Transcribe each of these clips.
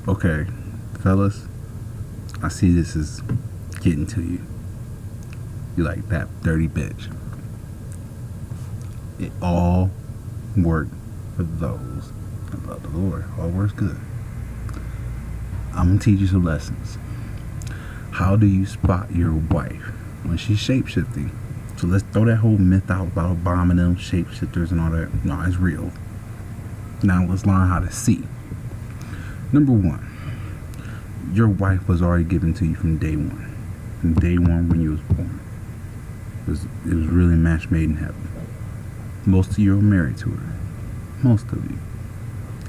Okay, fellas, I see this is getting to you. You like that dirty bitch. It all worked for those that love the Lord. All works good. I'm gonna teach you some lessons. How do you spot your wife when she's shapeshifting? So let's throw that whole myth out about Obama and them shapeshifters and all that. No, it's real. Now let's learn how to see. Number one, your wife was already given to you from day one. From day one when you was born. It was really a match made in heaven. Most of you are married to her. Most of you.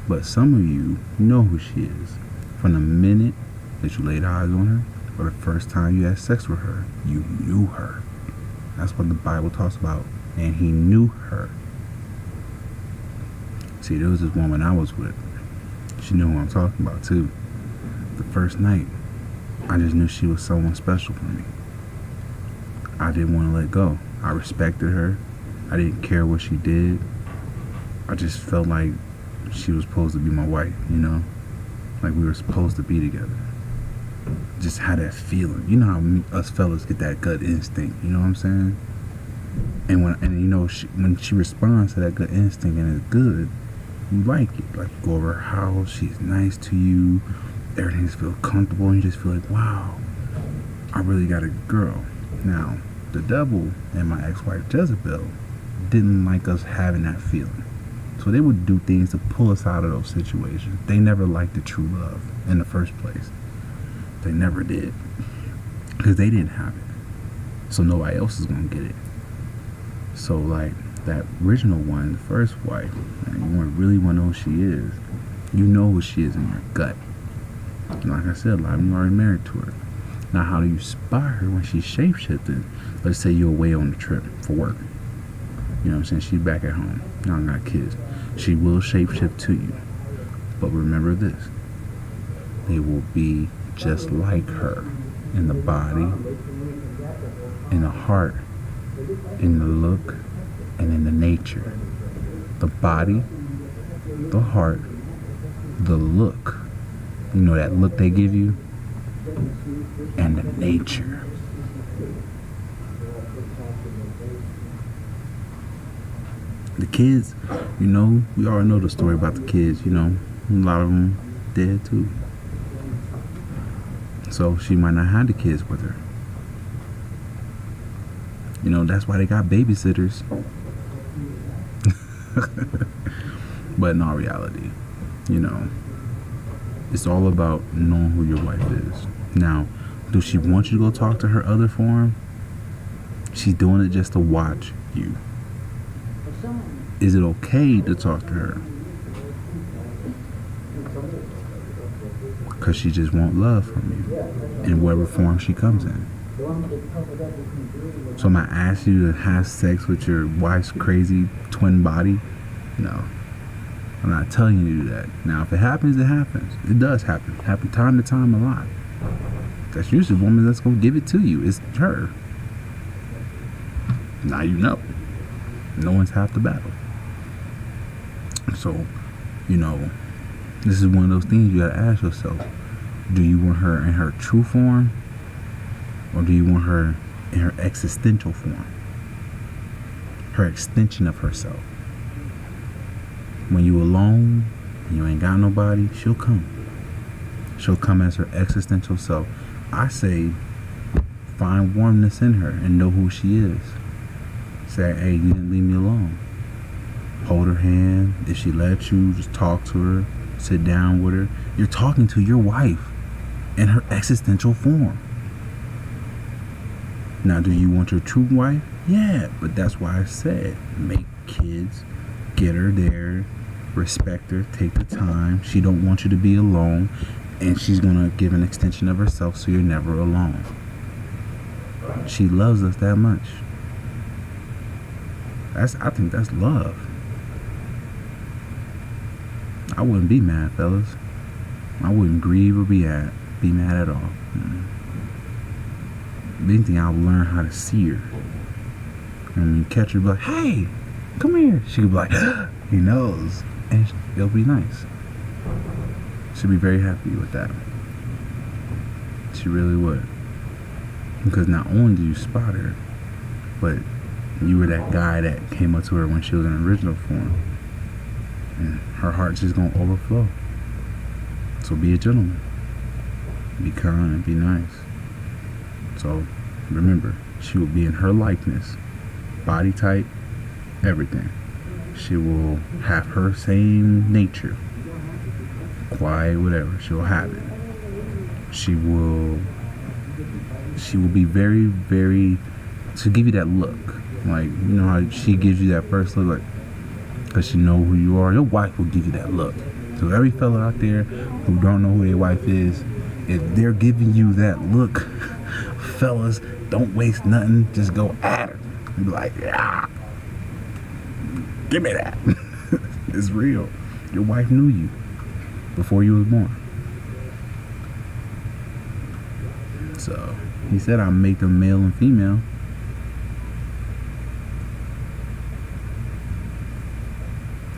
But some of you know who she is. From the minute that you laid eyes on her, or the first time you had sex with her, you knew her. That's what the Bible talks about. And he knew her. See, there was this woman I was with. She knew who I'm talking about too. The first night, I just knew she was someone special for me. I didn't want to let go. I respected her. I didn't care what she did. I just felt like she was supposed to be my wife, you know? Like we were supposed to be together. Just had that feeling. You know how us fellas get that gut instinct, you know what I'm saying? And when she responds to that gut instinct and it's good, you like it. Like you go over her house, she's nice to you, everything just feels comfortable, and you just feel like, wow, I really got a girl. Now, the devil and my ex-wife Jezebel didn't like us having that feeling. So they would do things to pull us out of those situations. They never liked the true love in the first place. They never did. Because they didn't have it. So nobody else is going to get it. So like that original one, the first wife, man, you really want to know who she is. You know who she is in your gut. And like I said, a lot of you are already married to her. Now how do you spot her when she's shape-shifting? Let's say you're away on the trip for work. You know what I'm saying? She's back at home. Y'all got kids. She will shape-shift to you. But remember this. They will be just like her. In the body, in the heart, in the look, and in the nature. The body, the heart, the look. You know that look they give you? And the nature. The kids, you know, we all know the story about the kids, you know. A lot of them dead too. So she might not have the kids with her. You know, that's why they got babysitters. But in all reality, you know, it's all about knowing who your wife is. Now, does she want you to go talk to her other forum? She's doing it just to watch you. Is it okay to talk to her? Because she just wants love from you in whatever form she comes in. So am I asking you to have sex with your wife's crazy twin body? No. I'm not telling you to do that. Now, if it happens, it happens. It does happen. It happens time to time a lot. That's usually the woman that's going to give it to you. It's her. Now you know. No one's half the battle. So, you know, this is one of those things you got to ask yourself. Do you want her in her true form? Or do you want her in her existential form? Her extension of herself. When you alone and you ain't got nobody, she'll come. She'll come as her existential self. I say, find warmness in her and know who she is. Say, hey, you didn't leave me alone. Hold her hand. If she lets you, just talk to her. Sit down with her. You're talking to your wife in her existential form. Now, do you want your true wife? Yeah, but that's why I said, make kids, get her there, respect her, take the time. She don't want you to be alone, and she's gonna give an extension of herself so you're never alone. She loves us that much. I think that's love. I wouldn't be mad, fellas. I wouldn't grieve or be mad at all. If anything, I'll learn how to see her. And when you catch her, be like, hey, come here. She could be like, he knows. And it'll be nice. She'd be very happy with that. She really would. Because not only did you spot her, but you were that guy that came up to her when she was in original form. And her heart's just gonna overflow. So be a gentleman. Be kind, be nice. So remember, she will be in her likeness, body type, everything. She will have her same nature, quiet, whatever. She'll have it. She will be very, very, to give you that look. Like, you know how she gives you that first look, like, because she know who you are. Your wife will give you that look. So every fella out there who don't know who their wife is, if they're giving you that look, fellas, don't waste nothing. Just go at her. Be like, yeah, give me that. It's real. Your wife knew you before you was born. So he said I'll make them male and female.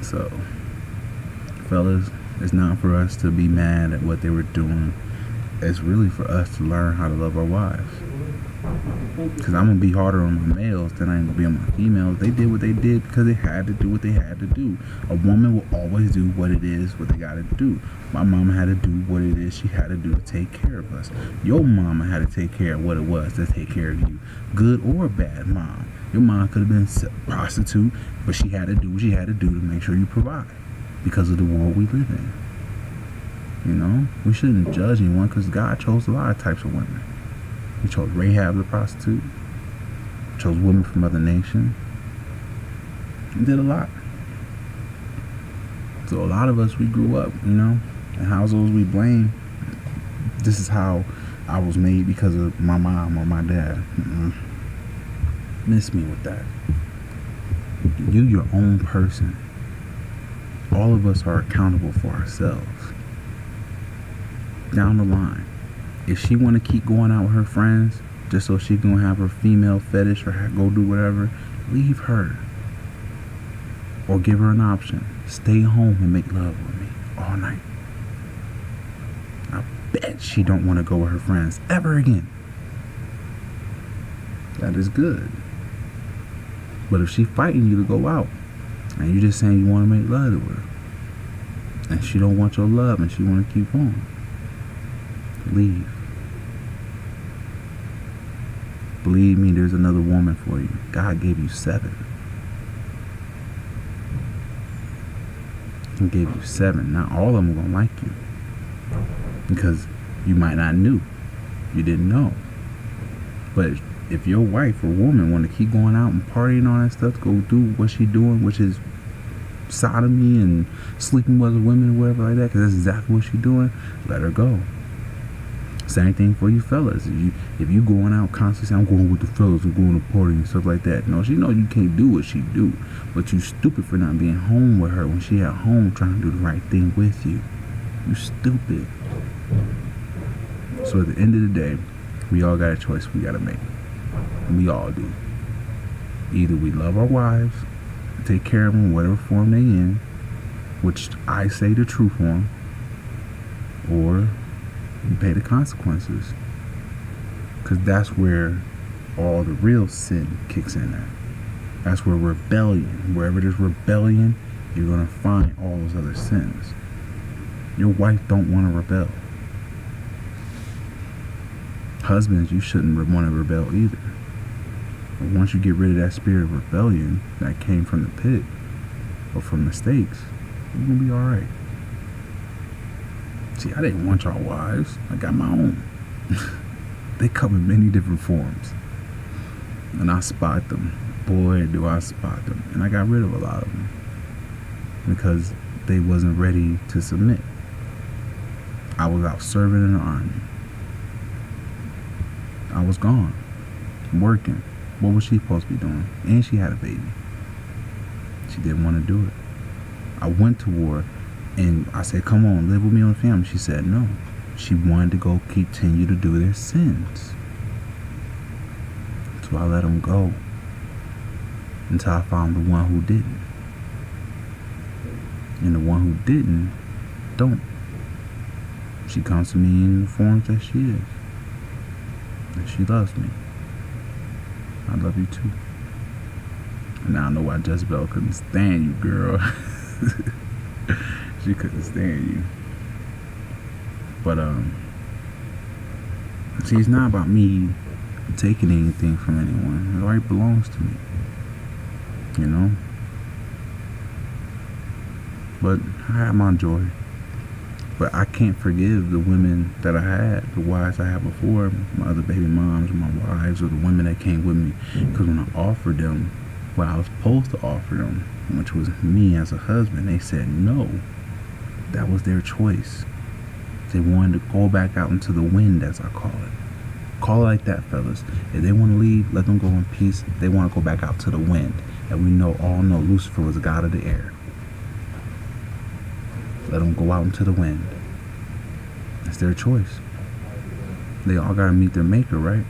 So fellas, it's not for us to be mad at what they were doing. It's really for us to learn how to love our wives. Because I'm going to be harder on my males than I am going to be on my females. They did what they did because they had to do what they had to do. A woman will always do what it is, what they got to do. My mama had to do what it is she had to do to take care of us. Your mama had to take care of what it was to take care of you. Good or bad mom. Your mom could have been a prostitute, but she had to do what she had to do to make sure you provide. Because of the world we live in. You know? We shouldn't judge anyone because God chose a lot of types of women. He chose Rahab the prostitute. Chose women from other nations. He did a lot. So a lot of us, we grew up, you know, in households we blame. This is how I was made because of my mom or my dad. Miss me with that. You, your own person. All of us are accountable for ourselves. Down the line. If she want to keep going out with her friends just so she can have her female fetish or go do whatever, leave her. Or give her an option. Stay home and make love with me all night. I bet she don't want to go with her friends ever again. That is good. But if she fighting you to go out and you just saying you want to make love to her and she don't want your love and she want to keep on, leave. Believe me, there's another woman for you. God gave you 7. He gave you 7. Not all of them are going to like you. Because you might not knew. You didn't know. But if your wife or woman want to keep going out and partying and all that stuff, go do what she doing, which is sodomy and sleeping with other women or whatever like that, because that's exactly what she doing, let her go. Same thing for you fellas. If you going out constantly saying, I'm going with the fellas, I'm going to party and stuff like that. No, she know you can't do what she do. But you stupid for not being home with her when she at home trying to do the right thing with you. You stupid. So at the end of the day, we all got a choice we got to make. We all do. Either we love our wives, take care of them in whatever form they in, which I say the true form, or you pay the consequences. Because that's where all the real sin kicks in at. That's where rebellion, wherever there's rebellion, you're going to find all those other sins. Your wife don't want to rebel. Husbands, you shouldn't want to rebel either. But once you get rid of that spirit of rebellion that came from the pit or from mistakes, you're going to be alright. See, I didn't want y'all wives. I got my own. They come in many different forms. And I spot them. Boy, do I spot them. And I got rid of a lot of them. Because they wasn't ready to submit. I was out serving in the army. I was gone. Working. What was she supposed to be doing? And she had a baby. She didn't want to do it. I went to war. And I said, come on, live with me on the family. She said no. She wanted to go continue to do their sins. So I let them go. Until I found the one who didn't. And the one who didn't, don't. She comes to me in the forms that she is. And she loves me. I love you too. And now I know why Jezebel couldn't stand you, girl. She couldn't stand you. But see, it's not about me taking anything from anyone. It already belongs to me. You know? But I had my joy. But I can't forgive the women that I had, the wives I had before, my other baby moms, or my wives, or the women that came with me. Because when I offered them what I was supposed to offer them, which was me as a husband, they said no. That was their choice. They wanted to go back out into the wind, as I call it. Call it like that, fellas. If they want to leave, let them go in peace. If they want to go back out to the wind. And we all know Lucifer was the god of the air. Let them go out into the wind. It's their choice. They all got to meet their maker, right?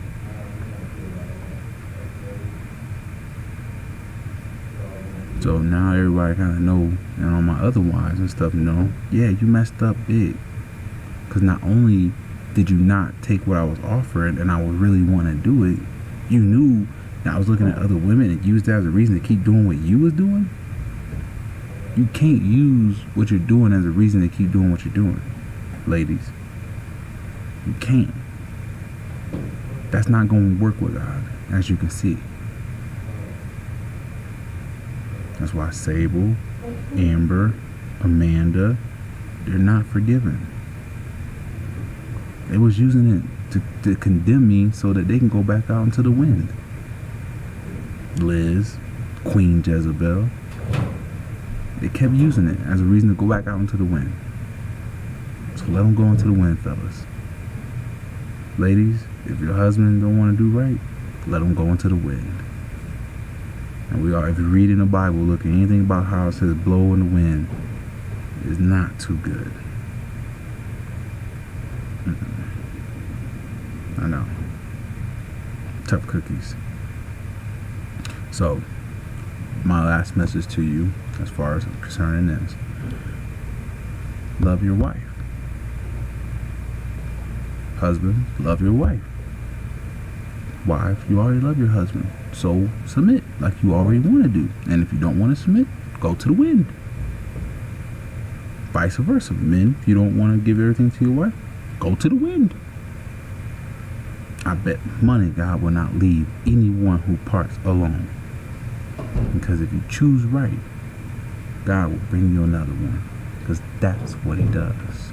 So now everybody kind of know, and on my other wives and stuff, yeah, you messed up big. Because not only did you not take what I was offering and I would really want to do it, you knew that I was looking at other women and used that as a reason to keep doing what you was doing. You can't use what you're doing as a reason to keep doing what you're doing, ladies. You can't. That's not going to work with God, as you can see. That's why Sable, Amber, Amanda, they're not forgiven. They was using it to condemn me so that they can go back out into the wind. Liz, Queen Jezebel, they kept using it as a reason to go back out into the wind. So let them go into the wind, fellas. Ladies, if your husband don't want to do right, let them go into the wind. And if you read in the Bible, look at anything about how it says blow in the wind, it's not too good. I know. Tough cookies. So, my last message to you, as far as concerning this, love your wife. Husband, love your wife. Wife, you already love your husband. So, submit like you already want to do. And if you don't want to submit, go to the wind. Vice versa. Men, if you don't want to give everything to your wife, go to the wind. I bet money God will not leave anyone who parts alone. Because if you choose right, God will bring you another one. Because that's what he does.